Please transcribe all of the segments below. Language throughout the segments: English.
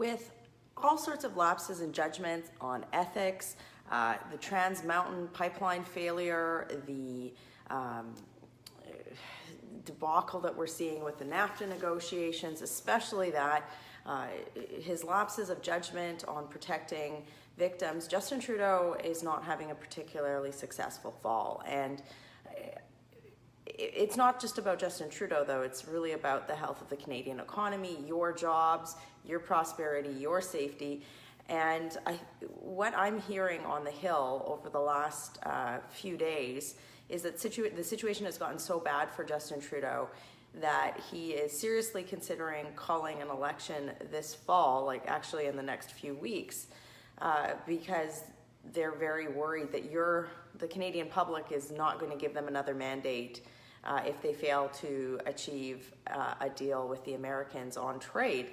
with all sorts of lapses in judgment on ethics, the Trans Mountain pipeline failure, the debacle that we're seeing with the NAFTA negotiations, especially that, his lapses of judgment on protecting victims. Justin Trudeau is not having a particularly successful fall. And it's not just about Justin Trudeau, though. It's really about the health of the Canadian economy, your jobs, your prosperity, your safety. And what I'm hearing on the Hill over the last few days is that the situation has gotten so bad for Justin Trudeau that he is seriously considering calling an election this fall, like actually in the next few weeks, because they're very worried that the Canadian public is not going to give them another mandate if they fail to achieve a deal with the Americans on trade.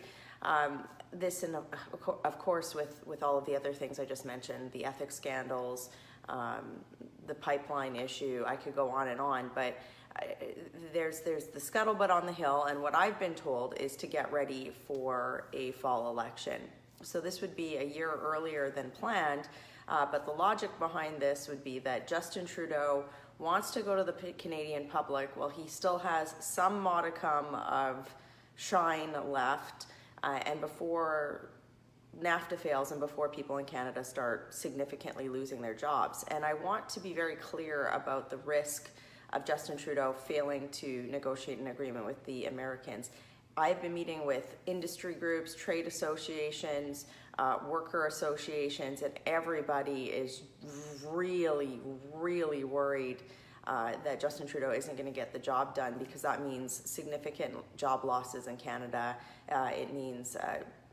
This, and of course, with all of the other things I just mentioned, the ethics scandals, the pipeline issue, I could go on, but there's the scuttlebutt on the Hill, and what I've been told is to get ready for a fall election. So this would be a year earlier than planned, but the logic behind this would be that Justin Trudeau wants to go to the Canadian public while he still has some modicum of shine left, and before NAFTA fails and before people in Canada start significantly losing their jobs. And I want to be very clear about the risk of Justin Trudeau failing to negotiate an agreement with the Americans. I've been meeting with industry groups, trade associations, worker associations, and everybody is really, really worried that Justin Trudeau isn't going to get the job done, because that means significant job losses in Canada. It means,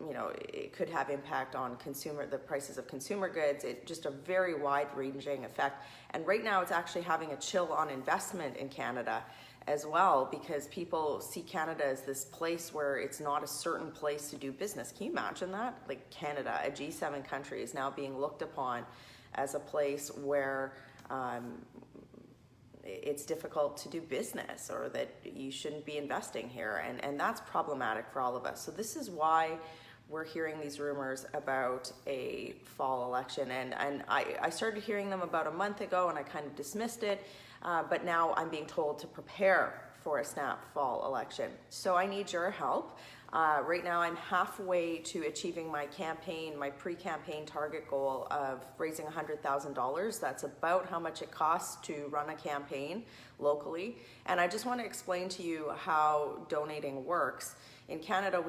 it could have impact on the prices of consumer goods. It's just a very wide-ranging effect. And right now it's actually having a chill on investment in Canada as well, because people see Canada as this place where it's not a certain place to do business. Can you imagine that? Like Canada, a G7 country, is now being looked upon as a place where it's difficult to do business, or that you shouldn't be investing here. And that's problematic for all of us. So this is why we're hearing these rumors about a fall election. And I started hearing them about a month ago, and I kind of dismissed it. But now I'm being told to prepare for a snap fall election. So I need your help. Right now I'm halfway to achieving my pre-campaign target goal of raising $100,000. That's about how much it costs to run a campaign locally. And I just want to explain to you how donating works. In Canada,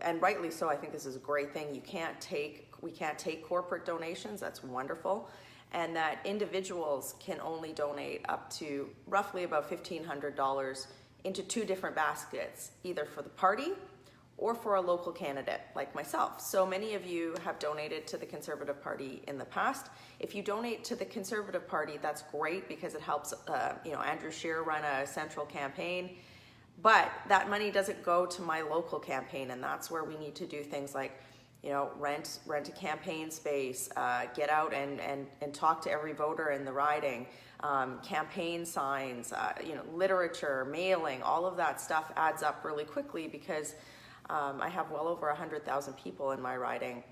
and rightly so, I think this is a great thing. We can't take corporate donations. That's wonderful. And that individuals can only donate up to roughly about $1,500 into two different baskets, either for the party or for a local candidate like myself. So many of you have donated to the Conservative Party in the past. If you donate to the Conservative Party, that's great, because it helps Andrew Scheer run a central campaign. But that money doesn't go to my local campaign, and that's where we need to do things like rent a campaign space, get out and talk to every voter in the riding, campaign signs, literature, mailing, all of that stuff adds up really quickly, because I have well over 100,000 people in my riding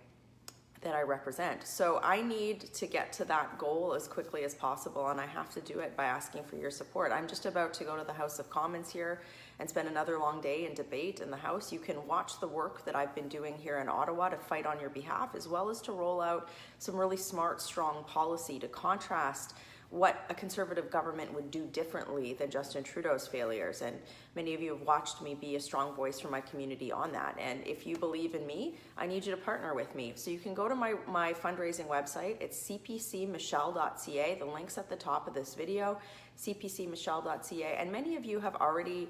that I represent. So I need to get to that goal as quickly as possible, and I have to do it by asking for your support. I'm just about to go to the House of Commons here and spend another long day in debate in the House. You can watch the work that I've been doing here in Ottawa to fight on your behalf, as well as to roll out some really smart, strong policy to contrast what a Conservative government would do differently than Justin Trudeau's failures. And many of you have watched me be a strong voice for my community on that. And if you believe in me, I need you to partner with me. So you can go to my fundraising website. It's cpcmichelle.ca. The link's at the top of this video, cpcmichelle.ca. And many of you have already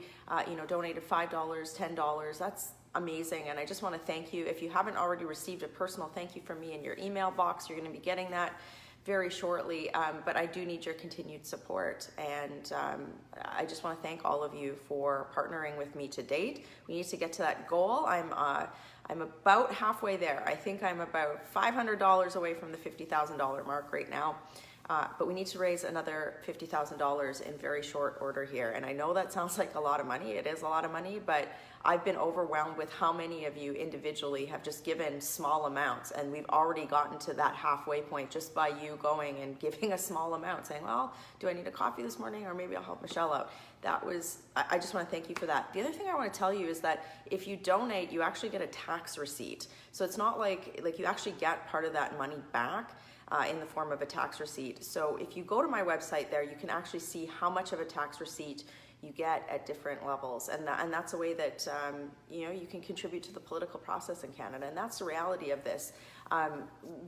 donated $5, $10. That's amazing. And I just want to thank you. If you haven't already received a personal thank you from me in your email box, you're going to be getting that very shortly, but I do need your continued support, and I just want to thank all of you for partnering with me to date. We need to get to that goal. I'm about halfway there. I think I'm about $500 away from the $50,000 mark right now, But we need to raise another $50,000 in very short order here. And I know that sounds like a lot of money. It is a lot of money, but I've been overwhelmed with how many of you individually have just given small amounts. And we've already gotten to that halfway point just by you going and giving a small amount, saying, well, do I need a coffee this morning? Or maybe I'll help Michelle out. I just want to thank you for that. The other thing I want to tell you is that if you donate, you actually get a tax receipt. So it's not like you actually get part of that money back. In the form of a tax receipt. So if you go to my website there, you can actually see how much of a tax receipt you get at different levels. And that's a way that you can contribute to the political process in Canada. And that's the reality of this.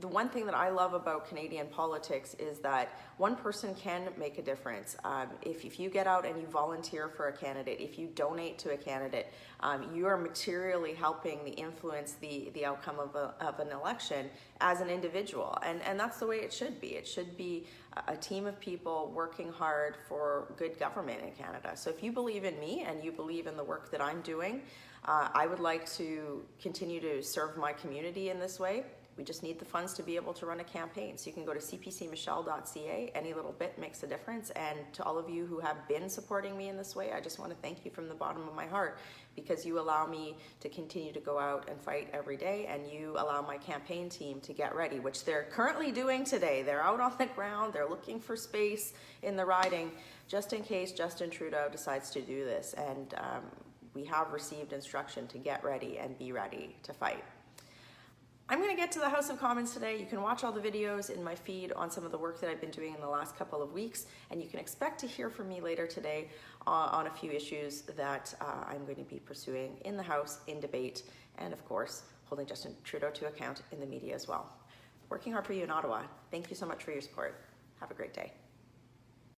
The one thing that I love about Canadian politics is that one person can make a difference. If you get out and you volunteer for a candidate, if you donate to a candidate, you are materially helping influence the outcome of an election as an individual. And that's the way it should be. It should be a team of people working hard for good government in Canada. So if you believe in me and you believe in the work that I'm doing, I would like to continue to serve my community in this way. We just need the funds to be able to run a campaign. So you can go to cpcmichelle.ca. Any little bit makes a difference. And to all of you who have been supporting me in this way, I just want to thank you from the bottom of my heart, because you allow me to continue to go out and fight every day, and you allow my campaign team to get ready, which they're currently doing today. They're out on the ground. They're looking for space in the riding just in case Justin Trudeau decides to do this. And we have received instruction to get ready and be ready to fight. I'm going to get to the House of Commons today. You can watch all the videos in my feed on some of the work that I've been doing in the last couple of weeks, and you can expect to hear from me later today on a few issues that I'm going to be pursuing in the House, in debate, and of course, holding Justin Trudeau to account in the media as well. Working hard for you in Ottawa. Thank you so much for your support. Have a great day.